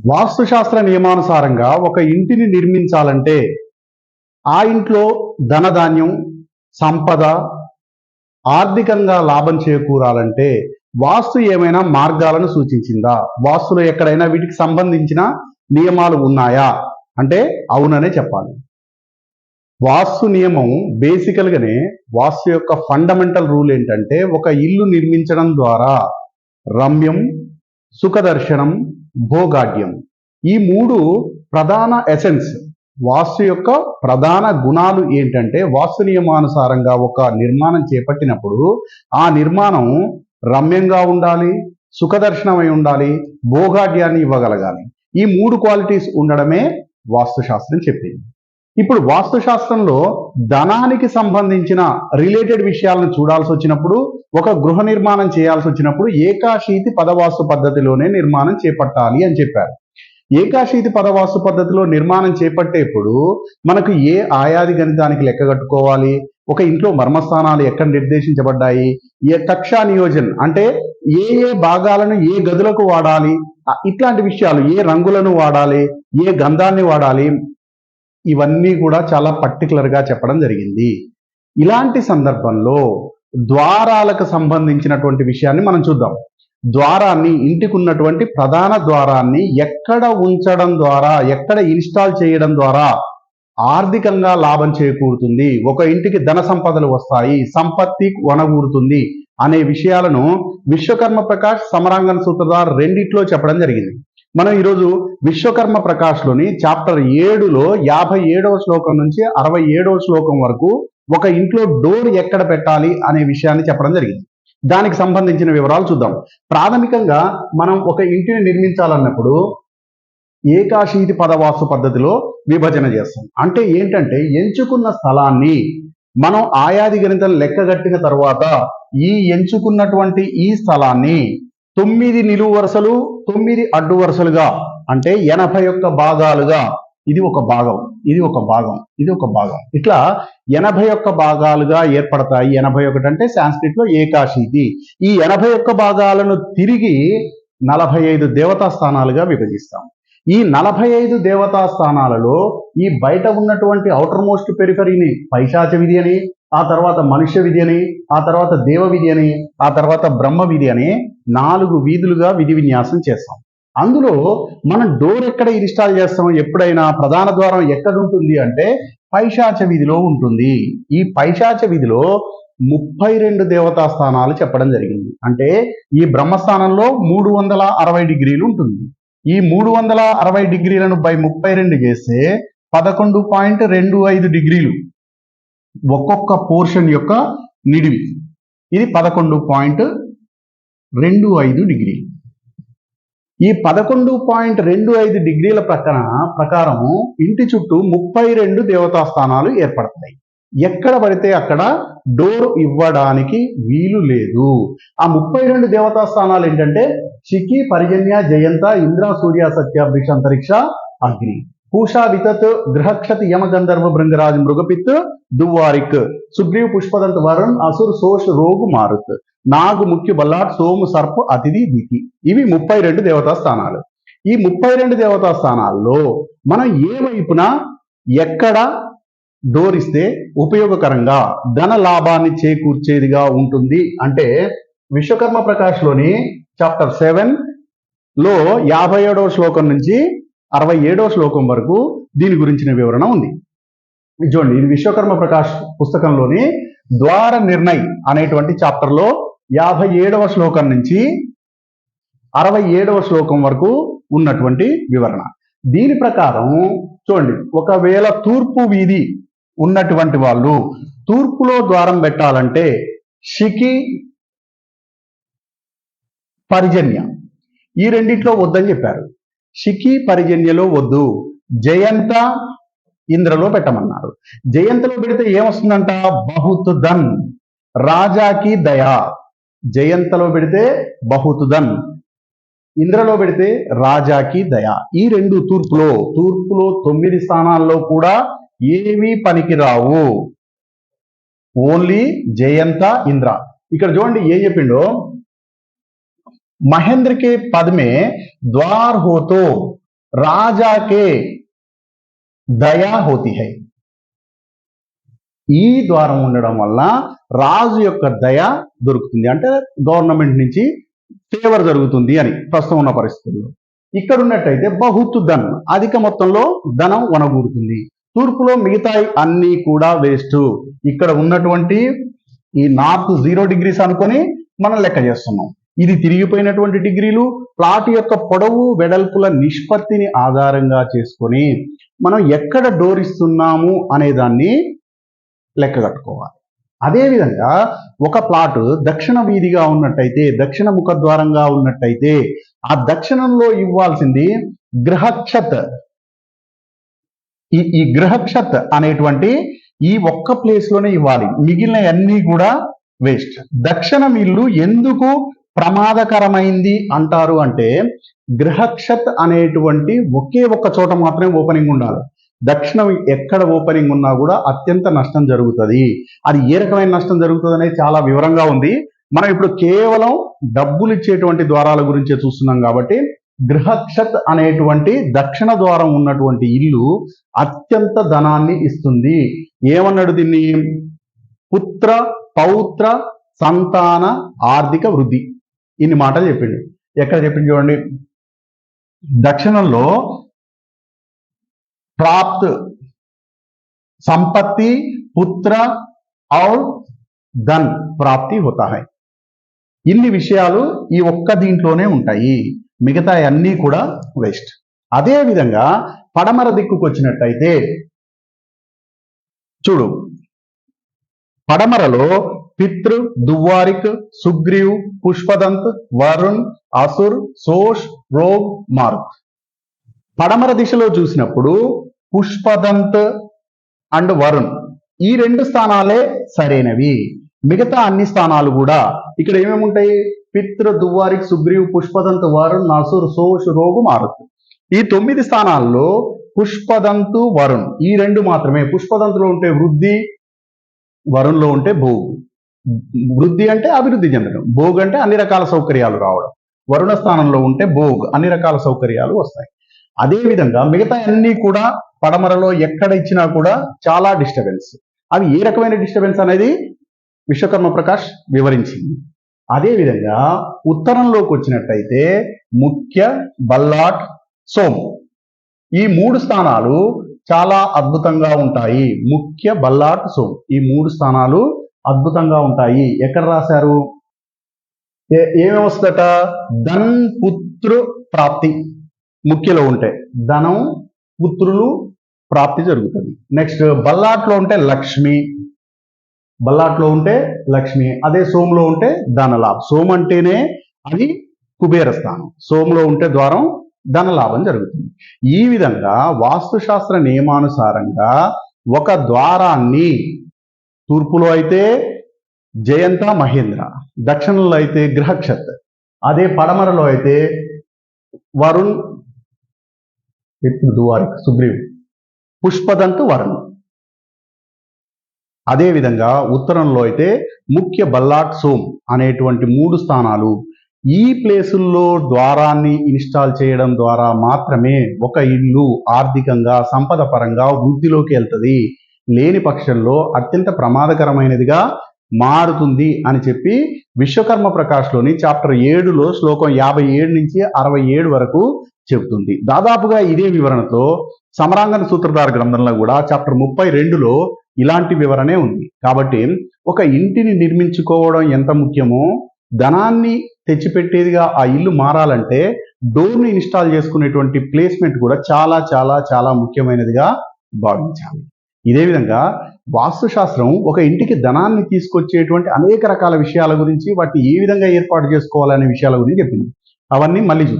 వాస్తుశాస్త్ర నియమానుసారంగా ఒక ఇంటిని నిర్మించాలంటే ఆ ఇంట్లో ధనధాన్యం, సంపద, ఆర్థికంగా లాభం చేకూరాలంటే వాస్తు ఏమైనా మార్గాలను సూచించిందా? వాస్తులో ఎక్కడైనా వీటికి సంబంధించిన నియమాలు ఉన్నాయా? అంటే అవుననే చెప్పాలి. వాస్తు నియమం బేసికల్గానే వాస్తు యొక్క ఫండమెంటల్ రూల్ ఏంటంటే ఒక ఇల్లు నిర్మించడం ద్వారా రమ్యం, సుఖదర్శనం, భోగాఢ్యం ఈ మూడు ప్రధాన ఎసెన్స్. వాస్తు యొక్క ప్రధాన గుణాలు ఏంటంటే వాస్తు నియమానుసారంగా ఒక నిర్మాణం చేపట్టినప్పుడు ఆ నిర్మాణం రమ్యంగా ఉండాలి, సుఖదర్శనమై ఉండాలి, భోగాఢ్యాన్ని ఇవ్వగలగాలి. ఈ మూడు క్వాలిటీస్ ఉండడమే వాస్తుశాస్త్రం చెప్పింది. ఇప్పుడు వాస్తుశాస్త్రంలో ధనానికి సంబంధించిన రిలేటెడ్ విషయాలను చూడాల్సి వచ్చినప్పుడు ఒక గృహ నిర్మాణం చేయాల్సి వచ్చినప్పుడు ఏకాశీతి పదవాస్తు పద్ధతిలోనే నిర్మాణం చేపట్టాలి అని చెప్పారు. ఏకాశీతి పదవాస్తు పద్ధతిలో నిర్మాణం చేపట్టేప్పుడు మనకు ఏ ఆయాది గణితానికి లెక్క కట్టుకోవాలి, ఒక ఇంట్లో మర్మస్థానాలు ఎక్కడ నిర్దేశించబడ్డాయి, ఏ కక్షా నియోజన్ అంటే ఏ ఏ భాగాలను ఏ గదులకు వాడాలి, ఇట్లాంటి విషయాలు, ఏ రంగులను వాడాలి, ఏ గంధాన్ని వాడాలి, ఇవన్నీ కూడా చాలా పర్టికులర్గా చెప్పడం జరిగింది. ఇలాంటి సందర్భంలో ద్వారాలకు సంబంధించినటువంటి విషయాన్ని మనం చూద్దాం. ద్వారాన్ని, ఇంటికి ఉన్నటువంటి ప్రధాన ద్వారాన్ని ఎక్కడ ఉంచడం ద్వారా, ఎక్కడ ఇన్స్టాల్ చేయడం ద్వారా ఆర్థికంగా లాభం చేకూరుతుంది, ఒక ఇంటికి ధన సంపదలు వస్తాయి, సంపత్తి వనగూరుతుంది అనే విషయాలను విశ్వకర్మ ప్రకాష్, సమరాంగన్ సూత్రధార్ రెండిట్లో చెప్పడం జరిగింది. మనం ఈరోజు విశ్వకర్మ ప్రకాష్లోని చాప్టర్ 7లో 57వ శ్లోకం నుంచి 67వ శ్లోకం వరకు ఒక ఇంట్లో డోర్ ఎక్కడ పెట్టాలి అనే విషయాన్ని చెప్పడం జరిగింది. దానికి సంబంధించిన వివరాలు చూద్దాం. ప్రాథమికంగా మనం ఒక ఇంటిని నిర్మించాలన్నప్పుడు ఏకాశీతి పదవాస్తు పద్ధతిలో విభజన చేస్తాం. అంటే ఏంటంటే ఎంచుకున్న స్థలాన్ని మనం ఆయాది గణితం లెక్కగట్టిన తర్వాత ఈ ఎంచుకున్నటువంటి ఈ స్థలాన్ని 9 నిలువు వరుసలు, 9 అడ్డు వరుసలుగా అంటే 81 భాగాలుగా, ఇది ఒక భాగం, ఇది ఒక భాగం, ఇది ఒక భాగం, ఇట్లా 81 భాగాలుగా ఏర్పడతాయి. 81 అంటే సాంస్క్రిట్ లో ఏకాశీతి. ఈ 81 భాగాలను తిరిగి 45 దేవతా స్థానాలుగా విభజిస్తాం. ఈ 45 దేవతా స్థానాలలో ఈ బయట ఉన్నటువంటి ఔటర్ మోస్ట్ పెరిఫరీని పైశాచ విధి అని, ఆ తర్వాత మనుష్య విధి అని, ఆ తర్వాత దేవ విధి అని, ఆ తర్వాత బ్రహ్మ విధి అని 4 వీధులుగా విధి విన్యాసం చేస్తాం. అందులో మనం డోర్ ఎక్కడ ఇన్స్టాల్ చేస్తాం, ఎప్పుడైనా ప్రధాన ద్వారం ఎక్కడ ఉంటుంది అంటే పైశాచ విధిలో ఉంటుంది. ఈ పైశాచ విధిలో 32 దేవతా స్థానాలు చెప్పడం జరిగింది. అంటే ఈ బ్రహ్మస్థానంలో 360 డిగ్రీలు ఉంటుంది. ఈ 360 డిగ్రీలను బై 32 చేస్తే 11.25 డిగ్రీలు ఒక్కొక్క పోర్షన్ యొక్క నిడివి. ఇది 11.25 డిగ్రీలు. ఈ 11.25 డిగ్రీల ప్రకారం ఇంటి చుట్టూ 32 దేవతా స్థానాలు ఏర్పడతాయి. ఎక్కడ పడితే అక్కడ డోర్ ఇవ్వడానికి వీలు లేదు. ఆ 32 దేవతా స్థానాలు ఏంటంటే శిఖి, పర్జన్య, జయంత, ఇంద్ర, సూర్య, సత్య, వృష, అంతరిక్ష, అగ్ని, పూషా, వితత్, గ్రహక్షతి, యమ, గంధర్వ, భృంగరాజ్, మృగపిత్, దువ్వారిక్, సుగ్రీవ్, పుష్పదంత, వరుణ్, అసుర్, శోష్, రోగు, మారుత్, నాగు, ముఖ్య, బల్లాట్, సోము, సర్పు, అతిథి, దితి. ఇవి 32 దేవతా స్థానాలు. ఈ 32 దేవతా స్థానాల్లో మనం ఏ వైపున ఎక్కడ డోర్ ఇస్తే ఉపయోగకరంగా ధన లాభాన్ని చేకూర్చేదిగా ఉంటుంది అంటే విశ్వకర్మ ప్రకాష్లోని చాప్టర్ 7లో 57వ శ్లోకం నుంచి 67వ శ్లోకం వరకు దీని గురించిన వివరణ ఉంది. చూడండి, ఇది విశ్వకర్మ ప్రకాష్ పుస్తకంలోని ద్వార నిర్ణయ్ అనేటువంటి చాప్టర్లో 57వ శ్లోకం నుంచి 67వ శ్లోకం వరకు ఉన్నటువంటి వివరణ. దీని ప్రకారం చూడండి, ఒకవేళ తూర్పు వీధి ఉన్నటువంటి వాళ్ళు తూర్పులో ద్వారం పెట్టాలంటే శిఖి, పర్జన్య ఈ రెండిట్లో వద్దని చెప్పారు. శిఖి, పర్జన్యలో వద్దు, జయంత, ఇంద్రలో పెట్టమన్నారు. జయంతలో పెడితే ఏమొస్తుందంట, బహుత్ ధన్, రాజాకి దయా. జయంతలో పెడితే బహుత్ ధన్, ఇంద్రలో పెడితే రాజాకి దయా. ఈ రెండు తూర్పులో 9 స్థానాల్లో కూడా ఏమీ పనికిరావు, ఓన్లీ జయంత, ఇంద్ర. ఇక్కడ చూడండి ఏం చెప్పిండో, మహేంద్ర కే పద్ మే ద్వార్ హో తో రాజా కే దయా హోతి హై. ఈ ద్వారం ఉండడం వల్ల రాజు యొక్క దయ దొరుకుతుంది, అంటే గవర్నమెంట్ నుంచి ఫేవర్ జరుగుతుంది అని ప్రస్తుతం ఉన్న పరిస్థితుల్లో. ఇక్కడ ఉన్నట్టయితే బహుత్ ధన్, అధిక మొత్తంలో ధనం వనగూరుతుంది. తూర్పులో మిగతా అన్ని కూడా వేస్ట్. ఇక్కడ ఉన్నటువంటి ఈ నార్త్ 0 డిగ్రీస్ అనుకొని మనం లెక్క చేస్తున్నాం. ఇది తిరిగిపోయినటువంటి డిగ్రీలు, ప్లాట్ యొక్క పొడవు వెడల్పుల నిష్పత్తిని ఆధారంగా చేసుకొని మనం ఎక్కడ డోర్ ఇస్తున్నాము అనే దాన్ని లెక్క కట్టుకోవాలి. అదేవిధంగా ఒక ప్లాట్ దక్షిణ వీధిగా ఉన్నట్టయితే, దక్షిణ ముఖద్వారంగా ఉన్నట్టయితే ఆ దక్షిణంలో ఇవ్వాల్సింది గృహక్షత్. ఈ గృహక్షత్ అనేటువంటి ఈ ఒక్క ప్లేస్ లోనే ఇవ్వాలి, మిగిలిన అన్ని కూడా వేస్ట్. దక్షిణం ఇల్లు ఎందుకు ప్రమాదకరమైంది అంటారు అంటే, గృహక్షత్ అనేటువంటి ఒకే ఒక్క చోట మాత్రమే ఓపెనింగ్ ఉండాలి. దక్షిణం ఎక్కడ ఓపెనింగ్ ఉన్నా కూడా అత్యంత నష్టం జరుగుతుంది. అది ఏ రకమైన నష్టం జరుగుతుంది అనేది చాలా వివరంగా ఉంది. మనం ఇప్పుడు కేవలం డబ్బులు ఇచ్చేటువంటి ద్వారాల గురించే చూస్తున్నాం కాబట్టి, గృహక్షత్ అనేటువంటి దక్షిణ ద్వారం ఉన్నటువంటి ఇల్లు అత్యంత ధనాన్ని ఇస్తుంది. ఏమన్నాడు దీన్ని? పుత్ర పౌత్ర సంతాన ఆర్థిక వృద్ధి, ఇన్ని మాటలు చెప్పిండు. ఎక్కడ చెప్పింది చూడండి, దక్షిణంలో प्राप्त संपत्ति पुत्र और धन प्राप्ति होता है. ఇన్ని విషయాలు ఈ ఒక్క దీంట్లోనే ఉంటాయి, మిగతా అన్నీ కూడా వేస్ట్. అదే విధంగా పడమర దిక్కుకు వచ్చినట్టయితే చూడు, పడమరలో పితృ దువారిక్ సుగ్రీవ్ పుష్పదంత్ వరుణ్ అసుర్ సోష్ రోగ్ మారుత్. పడమర దిశలో చూసినప్పుడు పుష్పదంత్ అండ్ వరుణ్ ఈ 2 స్థానాలే సరైనవి. మిగతా అన్ని స్థానాలు కూడా ఇక్కడ ఏమేమి ఉంటాయి? పితృ దువారిక్ సుగ్రీవ్ పుష్పదంత్ వరుణ్ అసుర్ సోష్ రోగు మారుత్. ఈ 9 స్థానాల్లో పుష్పదంతు వరుణ్ ఈ 2 మాత్రమే. పుష్పదంతులో ఉంటే వృద్ధి, వరుణ్లో ఉంటే భోగ్. వృద్ధి అంటే అభివృద్ధి చెందడం, భోగ్ అంటే అన్ని రకాల సౌకర్యాలు రావడం. వరుణ స్థానంలో ఉంటే భోగ్, అన్ని రకాల సౌకర్యాలు వస్తాయి. అదే విధంగా మిగతా అన్ని కూడా పడమరలో ఎక్కడ ఇచ్చినా కూడా చాలా డిస్టర్బెన్స్. అవి ఏ రకమైన డిస్టర్బెన్స్ అనేది విశ్వకర్మ ప్రకాష్ వివరించింది. అదే విధంగా ఉత్తరంలోకి వచ్చినట్టయితే ముఖ్య బల్లాట్ సోమ్ ఈ 3 స్థానాలు చాలా అద్భుతంగా ఉంటాయి. ముఖ్య బల్లాట్ సోమ్ ఈ 3 స్థానాలు అద్భుతంగా ఉంటాయి. ఎక్కడ రాశారు? ఏమేమి వస్తుందట? ధన్ పుత్రు ప్రాప్తి ముఖ్యలో ఉంటే ధనం పుత్రులు ప్రాప్తి జరుగుతుంది. నెక్స్ట్ బల్లాట్లో ఉంటే లక్ష్మి, బల్లాట్లో ఉంటే లక్ష్మి. అదే సోములో ఉంటే ధనలాభం. సోము అంటేనే అది కుబేర స్థానం, సోములో ఉంటే ద్వారం ధనలాభం జరుగుతుంది. ఈ విధంగా వాస్తుశాస్త్ర నియమానుసారంగా ఒక ద్వారాన్ని తూర్పులో అయితే జయంత మహేంద్ర, దక్షిణంలో అయితే గృహక్షత్, అదే పడమరలో అయితే వరుణ్ దువారిక్ సుగ్రీవ్ పుష్పదంతు వరుణ్. అదేవిధంగా ఉత్తరంలో అయితే ముఖ్య బల్లాట్ సోమ్ అనేటువంటి 3 స్థానాలు. ఈ ప్లేసుల్లో ద్వారాన్ని ఇన్స్టాల్ చేయడం ద్వారా మాత్రమే ఒక ఇల్లు ఆర్థికంగా సంపద పరంగా వృద్ధిలోకి వెళ్తుంది. లేని పక్షంలో అత్యంత ప్రమాదకరమైనదిగా మారుతుంది అని చెప్పి విశ్వకర్మ ప్రకాష్లోని చాప్టర్ 7లో శ్లోకం 57 నుంచి 67 వరకు చెబుతుంది. దాదాపుగా ఇదే వివరణతో సమరాంగణ సూత్రధార గ్రంథంలో కూడా చాప్టర్ 32లో ఇలాంటి వివరణే ఉంది. కాబట్టి ఒక ఇంటిని నిర్మించుకోవడం ఎంత ముఖ్యమో, ధనాన్ని తెచ్చిపెట్టేదిగా ఆ ఇల్లు మారాలంటే డోర్ని ఇన్స్టాల్ చేసుకునేటువంటి ప్లేస్మెంట్ కూడా చాలా చాలా చాలా ముఖ్యమైనదిగా భావించాలి. ఇదే విధంగా వాస్తుశాస్త్రం ఒక ఇంటికి ధనాన్ని తీసుకొచ్చేటువంటి అనేక రకాల విషయాల గురించి, వాటిని ఏ విధంగా ఏర్పాటు చేసుకోవాలనే విషయాల గురించి చెప్పింది. అవన్నీ మళ్ళీ చూద్దాం.